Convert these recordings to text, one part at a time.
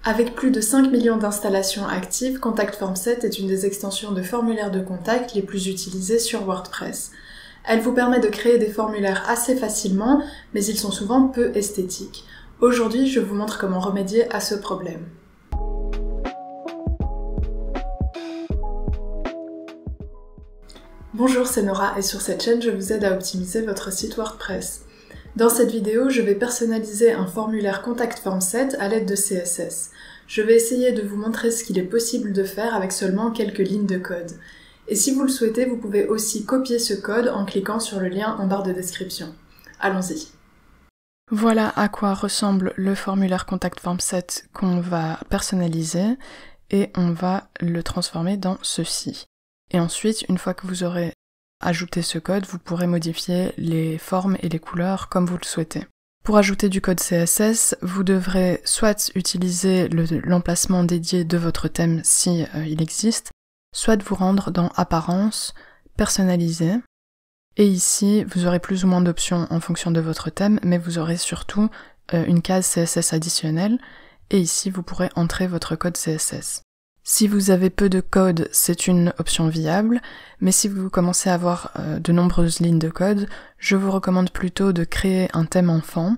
Avec plus de 5 millions d'installations actives, Contact Form 7 est une des extensions de formulaire de contact les plus utilisées sur WordPress. Elle vous permet de créer des formulaires assez facilement, mais ils sont souvent peu esthétiques. Aujourd'hui, je vous montre comment remédier à ce problème. Bonjour, c'est Nora et sur cette chaîne, je vous aide à optimiser votre site WordPress. Dans cette vidéo, je vais personnaliser un formulaire Contact Form 7 à l'aide de CSS. Je vais essayer de vous montrer ce qu'il est possible de faire avec seulement quelques lignes de code. Et si vous le souhaitez, vous pouvez aussi copier ce code en cliquant sur le lien en barre de description. Allons-y. Voilà à quoi ressemble le formulaire Contact Form 7 qu'on va personnaliser et on va le transformer dans ceci. Et ensuite, une fois que vous aurez ajouté ce code, vous pourrez modifier les formes et les couleurs comme vous le souhaitez. Pour ajouter du code CSS, vous devrez soit utiliser l'emplacement dédié de votre thème si il existe, soit vous rendre dans Apparence, Personnaliser, et ici vous aurez plus ou moins d'options en fonction de votre thème, mais vous aurez surtout une case CSS additionnelle, et ici vous pourrez entrer votre code CSS. Si vous avez peu de code, c'est une option viable, mais si vous commencez à avoir de nombreuses lignes de code, je vous recommande plutôt de créer un thème enfant,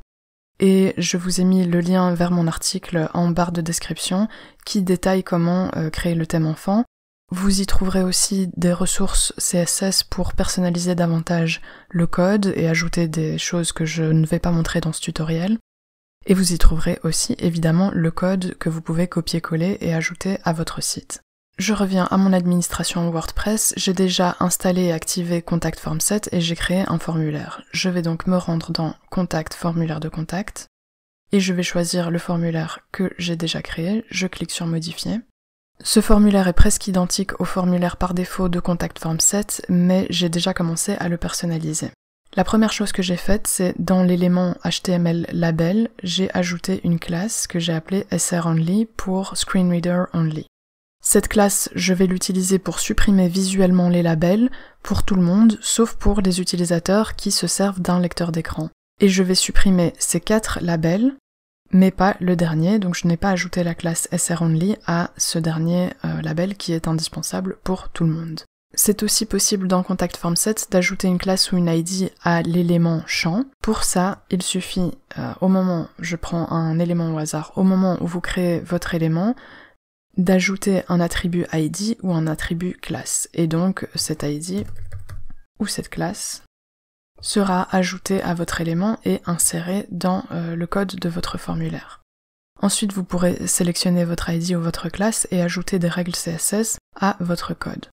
et je vous ai mis le lien vers mon article en barre de description qui détaille comment créer le thème enfant. Vous y trouverez aussi des ressources CSS pour personnaliser davantage le code et ajouter des choses que je ne vais pas montrer dans ce tutoriel. Et vous y trouverez aussi évidemment le code que vous pouvez copier-coller et ajouter à votre site. Je reviens à mon administration WordPress, j'ai déjà installé et activé Contact Form 7 et j'ai créé un formulaire. Je vais donc me rendre dans Contact, formulaire de contact, et je vais choisir le formulaire que j'ai déjà créé, je clique sur Modifier. Ce formulaire est presque identique au formulaire par défaut de Contact Form 7, mais j'ai déjà commencé à le personnaliser. La première chose que j'ai faite, c'est dans l'élément HTML label, j'ai ajouté une classe que j'ai appelée SROnly pour Screen Reader Only. Cette classe, je vais l'utiliser pour supprimer visuellement les labels pour tout le monde, sauf pour les utilisateurs qui se servent d'un lecteur d'écran. Et je vais supprimer ces 4 labels, mais pas le dernier, donc je n'ai pas ajouté la classe SROnly à ce dernier label qui est indispensable pour tout le monde. C'est aussi possible dans Contact Form 7 d'ajouter une classe ou une ID à l'élément champ. Pour ça, il suffit, je prends un élément au hasard, au moment où vous créez votre élément, d'ajouter un attribut ID ou un attribut classe. Et donc, cet ID ou cette classe sera ajouté à votre élément et inséré dans le code de votre formulaire. Ensuite, vous pourrez sélectionner votre ID ou votre classe et ajouter des règles CSS à votre code.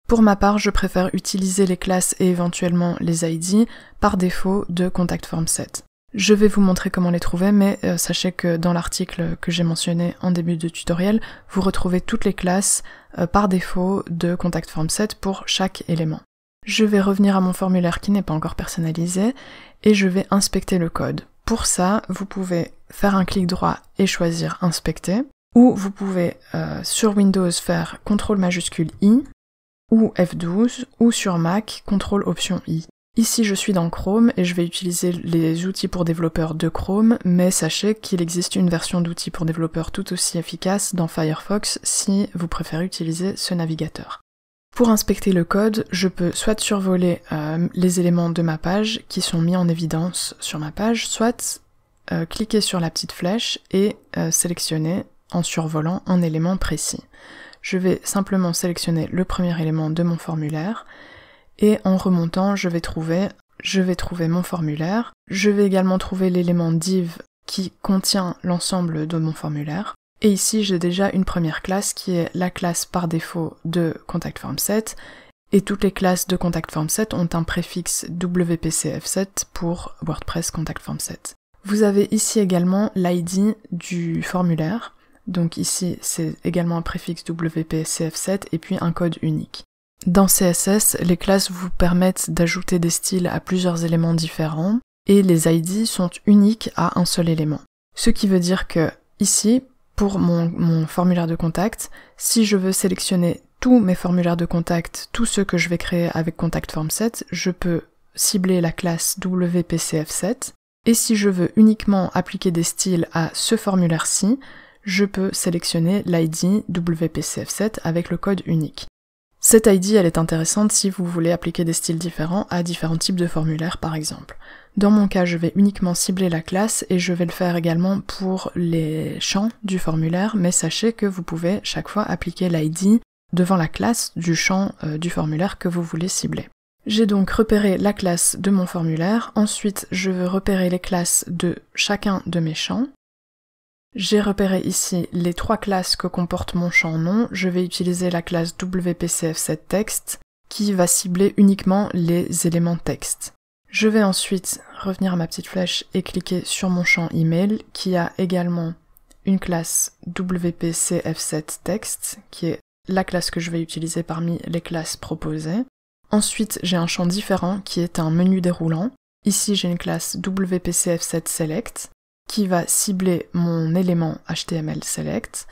Pour ma part, je préfère utiliser les classes et éventuellement les ID par défaut de Contact Form 7. Je vais vous montrer comment les trouver, mais sachez que dans l'article que j'ai mentionné en début de tutoriel, vous retrouvez toutes les classes par défaut de Contact Form 7 pour chaque élément. Je vais revenir à mon formulaire qui n'est pas encore personnalisé et je vais inspecter le code. Pour ça, vous pouvez faire un clic droit et choisir Inspecter, ou vous pouvez sur Windows faire CTRL majuscule I, ou F12, ou sur Mac, CTRL Option I. Ici je suis dans Chrome et je vais utiliser les outils pour développeurs de Chrome, mais sachez qu'il existe une version d'outils pour développeurs tout aussi efficace dans Firefox si vous préférez utiliser ce navigateur. Pour inspecter le code, je peux soit survoler les éléments de ma page qui sont mis en évidence sur ma page, soit cliquer sur la petite flèche et sélectionner en survolant un élément précis. Je vais simplement sélectionner le premier élément de mon formulaire et en remontant, je vais trouver mon formulaire. Je vais également trouver l'élément div qui contient l'ensemble de mon formulaire. Et ici, j'ai déjà une première classe qui est la classe par défaut de Contact Form 7 et toutes les classes de Contact Form 7 ont un préfixe WPCF7 pour WordPress Contact Form 7. Vous avez ici également l'ID du formulaire. Donc ici, c'est également un préfixe WPCF7 et puis un code unique. Dans CSS, les classes vous permettent d'ajouter des styles à plusieurs éléments différents et les ID sont uniques à un seul élément. Ce qui veut dire que ici, pour mon formulaire de contact, si je veux sélectionner tous mes formulaires de contact, tous ceux que je vais créer avec Contact Form 7, je peux cibler la classe WPCF7 et si je veux uniquement appliquer des styles à ce formulaire-ci, je peux sélectionner l'ID WPCF7 avec le code unique. Cette ID, elle est intéressante si vous voulez appliquer des styles différents à différents types de formulaires par exemple. Dans mon cas, je vais uniquement cibler la classe et je vais le faire également pour les champs du formulaire, mais sachez que vous pouvez chaque fois appliquer l'ID devant la classe du champ du formulaire que vous voulez cibler. J'ai donc repéré la classe de mon formulaire, ensuite je veux repérer les classes de chacun de mes champs. J'ai repéré ici les 3 classes que comporte mon champ nom, je vais utiliser la classe WPCF7Text qui va cibler uniquement les éléments texte. Je vais ensuite revenir à ma petite flèche et cliquer sur mon champ email qui a également une classe WPCF7Text qui est la classe que je vais utiliser parmi les classes proposées. Ensuite, j'ai un champ différent qui est un menu déroulant. Ici, j'ai une classe WPCF7Select qui va cibler mon élément HTML Select.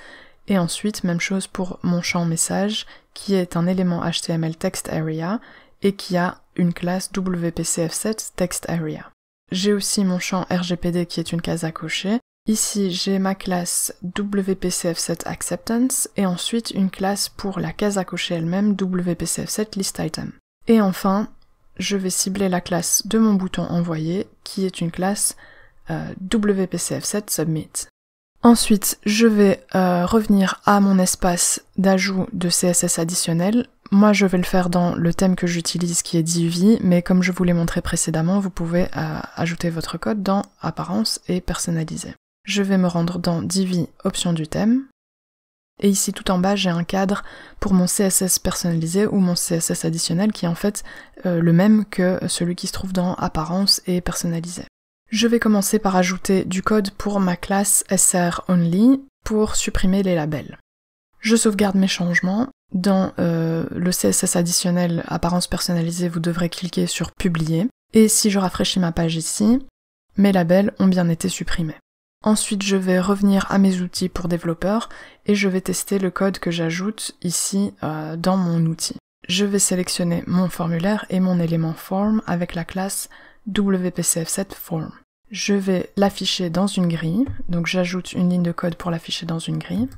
Et ensuite, même chose pour mon champ message qui est un élément HTML Text Area et qui a une classe WPCF7TextArea. J'ai aussi mon champ RGPD qui est une case à cocher. Ici, j'ai ma classe WPCF7Acceptance et ensuite une classe pour la case à cocher elle-même WPCF7ListItem. Et enfin, je vais cibler la classe de mon bouton envoyer qui est une classe WPCF7Submit. Ensuite, je vais revenir à mon espace d'ajout de CSS additionnel. Moi, je vais le faire dans le thème que j'utilise qui est Divi, mais comme je vous l'ai montré précédemment, vous pouvez ajouter votre code dans Apparence et Personnaliser. Je vais me rendre dans Divi, option du thème. Et ici, tout en bas, j'ai un cadre pour mon CSS personnalisé ou mon CSS additionnel qui est en fait le même que celui qui se trouve dans Apparence et Personnaliser. Je vais commencer par ajouter du code pour ma classe SROnly pour supprimer les labels. Je sauvegarde mes changements. Dans le CSS additionnel Apparence personnalisée, vous devrez cliquer sur Publier. Et si je rafraîchis ma page ici, mes labels ont bien été supprimés. Ensuite, je vais revenir à mes outils pour développeurs et je vais tester le code que j'ajoute ici dans mon outil. Je vais sélectionner mon formulaire et mon élément form avec la classe WPCF7Form. Je vais l'afficher dans une grille, donc j'ajoute une ligne de code pour l'afficher dans une grille.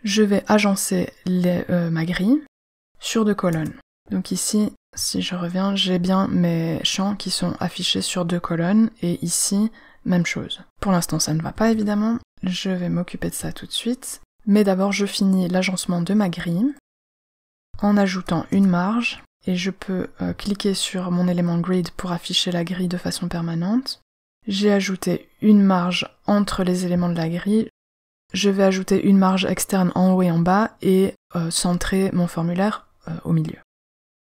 Je vais agencer ma grille sur 2 colonnes. Donc ici, si je reviens, j'ai bien mes champs qui sont affichés sur 2 colonnes, et ici, même chose. Pour l'instant, ça ne va pas évidemment, je vais m'occuper de ça tout de suite. Mais d'abord, je finis l'agencement de ma grille en ajoutant une marge, et je peux cliquer sur mon élément grid pour afficher la grille de façon permanente. J'ai ajouté une marge entre les éléments de la grille. Je vais ajouter une marge externe en haut et en bas et centrer mon formulaire au milieu.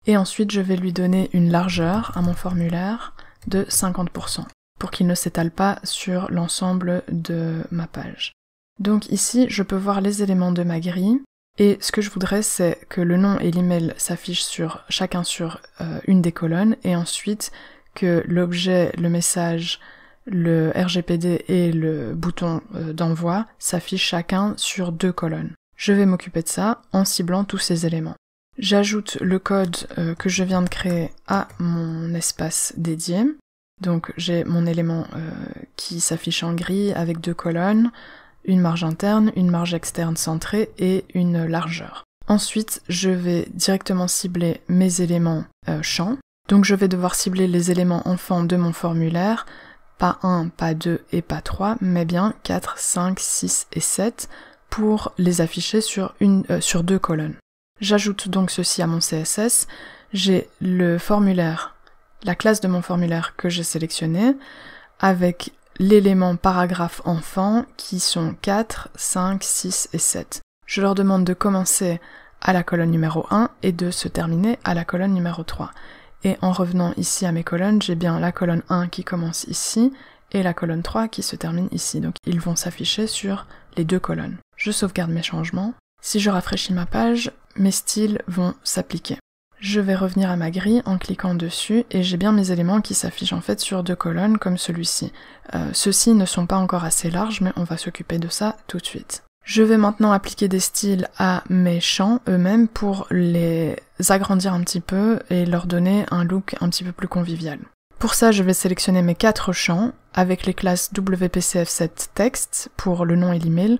Et ensuite, je vais lui donner une largeur à mon formulaire de 50% pour qu'il ne s'étale pas sur l'ensemble de ma page. Donc ici, je peux voir les éléments de ma grille et ce que je voudrais, c'est que le nom et l'email s'affichent chacun sur une des colonnes et ensuite que l'objet, le message, le RGPD et le bouton d'envoi s'affichent chacun sur 2 colonnes. Je vais m'occuper de ça en ciblant tous ces éléments. J'ajoute le code que je viens de créer à mon espace dédié. Donc j'ai mon élément qui s'affiche en gris avec 2 colonnes, une marge interne, une marge externe centrée et une largeur. Ensuite, je vais directement cibler mes éléments champs. Donc je vais devoir cibler les éléments enfants de mon formulaire, pas 1, pas 2 et pas 3, mais bien 4, 5, 6 et 7 pour les afficher sur 2 colonnes. J'ajoute donc ceci à mon CSS. J'ai le formulaire, la classe de mon formulaire que j'ai sélectionné, avec l'élément paragraphe enfant qui sont 4, 5, 6 et 7. Je leur demande de commencer à la colonne numéro 1 et de se terminer à la colonne numéro 3. Et en revenant ici à mes colonnes, j'ai bien la colonne 1 qui commence ici et la colonne 3 qui se termine ici. Donc ils vont s'afficher sur les 2 colonnes. Je sauvegarde mes changements. Si je rafraîchis ma page, mes styles vont s'appliquer. Je vais revenir à ma grille en cliquant dessus et j'ai bien mes éléments qui s'affichent en fait sur 2 colonnes comme celui-ci. Ceux-ci ne sont pas encore assez larges, mais on va s'occuper de ça tout de suite. Je vais maintenant appliquer des styles à mes champs eux-mêmes pour les agrandir un petit peu et leur donner un look un petit peu plus convivial. Pour ça, je vais sélectionner mes 4 champs avec les classes WPCF7Text pour le nom et l'email,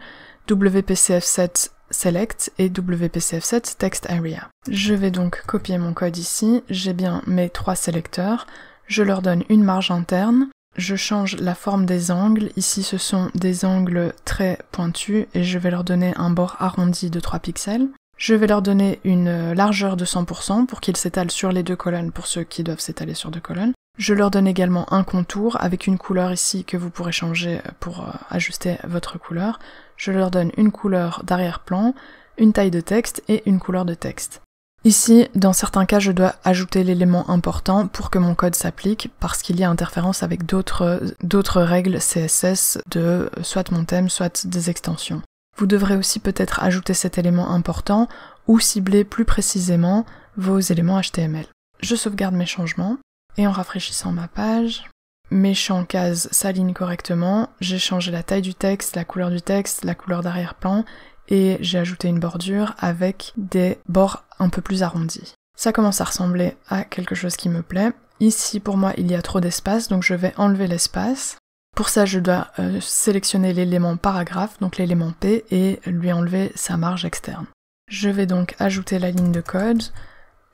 WPCF7Select et WPCF7TextArea. Je vais donc copier mon code ici, j'ai bien mes 3 sélecteurs, je leur donne une marge interne, je change la forme des angles, ici ce sont des angles très pointus et je vais leur donner un bord arrondi de 3 pixels. Je vais leur donner une largeur de 100% pour qu'ils s'étalent sur les 2 colonnes pour ceux qui doivent s'étaler sur 2 colonnes. Je leur donne également un contour avec une couleur ici que vous pourrez changer pour ajuster votre couleur. Je leur donne une couleur d'arrière-plan, une taille de texte et une couleur de texte. Ici, dans certains cas, je dois ajouter l'élément important pour que mon code s'applique parce qu'il y a interférence avec d'autres règles CSS de soit mon thème, soit des extensions. Vous devrez aussi peut-être ajouter cet élément important ou cibler plus précisément vos éléments HTML. Je sauvegarde mes changements et en rafraîchissant ma page, mes champs cases s'alignent correctement, j'ai changé la taille du texte, la couleur d'arrière-plan et j'ai ajouté une bordure avec des bords un peu plus arrondis. Ça commence à ressembler à quelque chose qui me plaît. Ici pour moi il y a trop d'espace donc je vais enlever l'espace. Pour ça, je dois sélectionner l'élément paragraphe, donc l'élément P, et lui enlever sa marge externe. Je vais donc ajouter la ligne de code.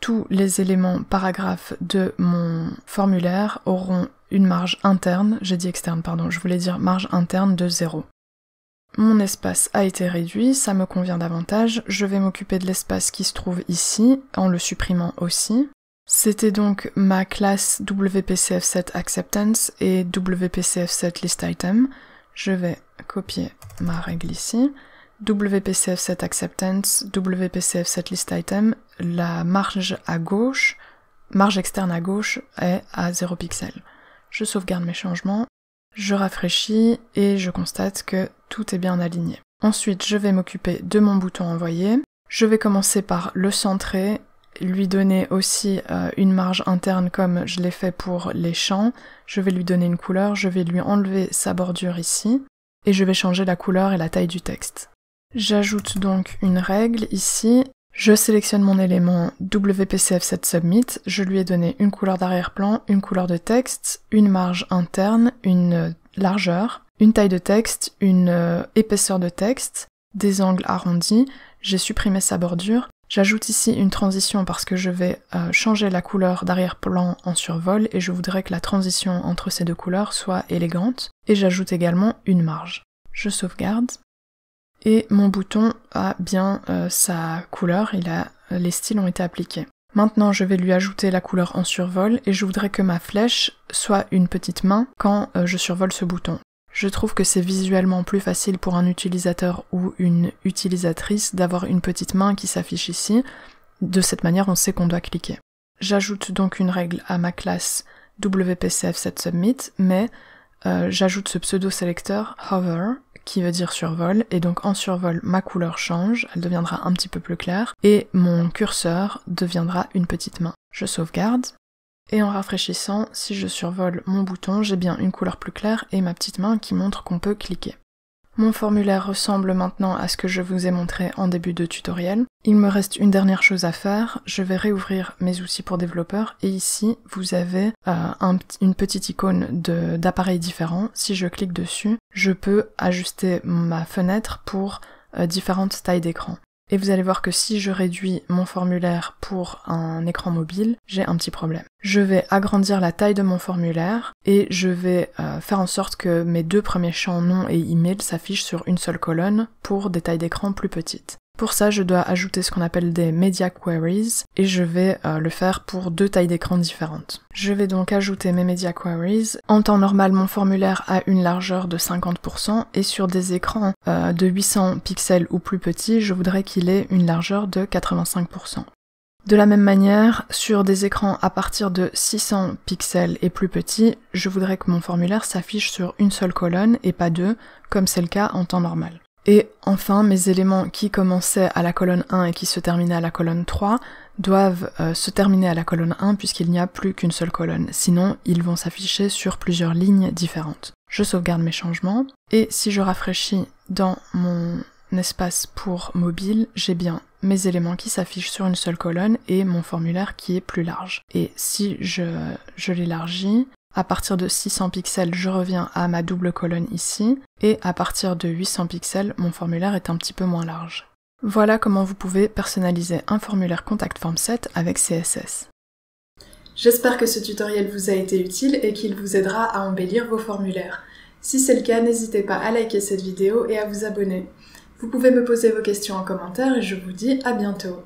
Tous les éléments paragraphes de mon formulaire auront une marge interne, j'ai dit externe, pardon, je voulais dire marge interne de 0. Mon espace a été réduit, ça me convient davantage. Je vais m'occuper de l'espace qui se trouve ici, en le supprimant aussi. C'était donc ma classe WPCF7Acceptance et WPCF7ListItem. Je vais copier ma règle ici. WPCF7Acceptance, WPCF7ListItem, la marge externe à gauche est à 0 pixel. Je sauvegarde mes changements, je rafraîchis et je constate que tout est bien aligné. Ensuite, je vais m'occuper de mon bouton envoyer. Je vais commencer par le centrer, lui donner aussi une marge interne comme je l'ai fait pour les champs. Je vais lui donner une couleur, je vais lui enlever sa bordure ici, et je vais changer la couleur et la taille du texte. J'ajoute donc une règle ici, je sélectionne mon élément WPCF7Submit, je lui ai donné une couleur d'arrière-plan, une couleur de texte, une marge interne, une largeur, une taille de texte, une épaisseur de texte, des angles arrondis, j'ai supprimé sa bordure. J'ajoute ici une transition parce que je vais changer la couleur d'arrière-plan en survol et je voudrais que la transition entre ces deux couleurs soit élégante. Et j'ajoute également une marge. Je sauvegarde. Et mon bouton a bien sa couleur, les styles ont été appliqués. Maintenant je vais lui ajouter la couleur en survol et je voudrais que ma flèche soit une petite main quand je survole ce bouton. Je trouve que c'est visuellement plus facile pour un utilisateur ou une utilisatrice d'avoir une petite main qui s'affiche ici. De cette manière, on sait qu'on doit cliquer. J'ajoute donc une règle à ma classe WPCF7Submit, mais j'ajoute ce pseudo-sélecteur hover, qui veut dire survol, et donc en survol, ma couleur change, elle deviendra un petit peu plus claire, et mon curseur deviendra une petite main. Je sauvegarde. Et en rafraîchissant, si je survole mon bouton, j'ai bien une couleur plus claire et ma petite main qui montre qu'on peut cliquer. Mon formulaire ressemble maintenant à ce que je vous ai montré en début de tutoriel. Il me reste une dernière chose à faire, je vais réouvrir mes outils pour développeurs et ici vous avez une petite icône d'appareils différents. Si je clique dessus, je peux ajuster ma fenêtre pour différentes tailles d'écran. Et vous allez voir que si je réduis mon formulaire pour un écran mobile, j'ai un petit problème. Je vais agrandir la taille de mon formulaire et je vais faire en sorte que mes deux premiers champs nom et email s'affichent sur une seule colonne pour des tailles d'écran plus petites. Pour ça, je dois ajouter ce qu'on appelle des media queries et je vais le faire pour deux tailles d'écran différentes. Je vais donc ajouter mes media queries. En temps normal, mon formulaire a une largeur de 50% et sur des écrans de 800 pixels ou plus petits, je voudrais qu'il ait une largeur de 85%. De la même manière, sur des écrans à partir de 600 pixels et plus petits, je voudrais que mon formulaire s'affiche sur une seule colonne et pas deux, comme c'est le cas en temps normal. Et enfin, mes éléments qui commençaient à la colonne 1 et qui se terminaient à la colonne 3 doivent se terminer à la colonne 1 puisqu'il n'y a plus qu'une seule colonne, sinon ils vont s'afficher sur plusieurs lignes différentes. Je sauvegarde mes changements, et si je rafraîchis dans mon espace pour mobile, j'ai bien mes éléments qui s'affichent sur une seule colonne et mon formulaire qui est plus large. Et si je l'élargis, À partir de 600 pixels, je reviens à ma double colonne ici, et à partir de 800 pixels, mon formulaire est un petit peu moins large. Voilà comment vous pouvez personnaliser un formulaire Contact Form Set avec CSS. J'espère que ce tutoriel vous a été utile et qu'il vous aidera à embellir vos formulaires. Si c'est le cas, n'hésitez pas à liker cette vidéo et à vous abonner. Vous pouvez me poser vos questions en commentaire et je vous dis à bientôt.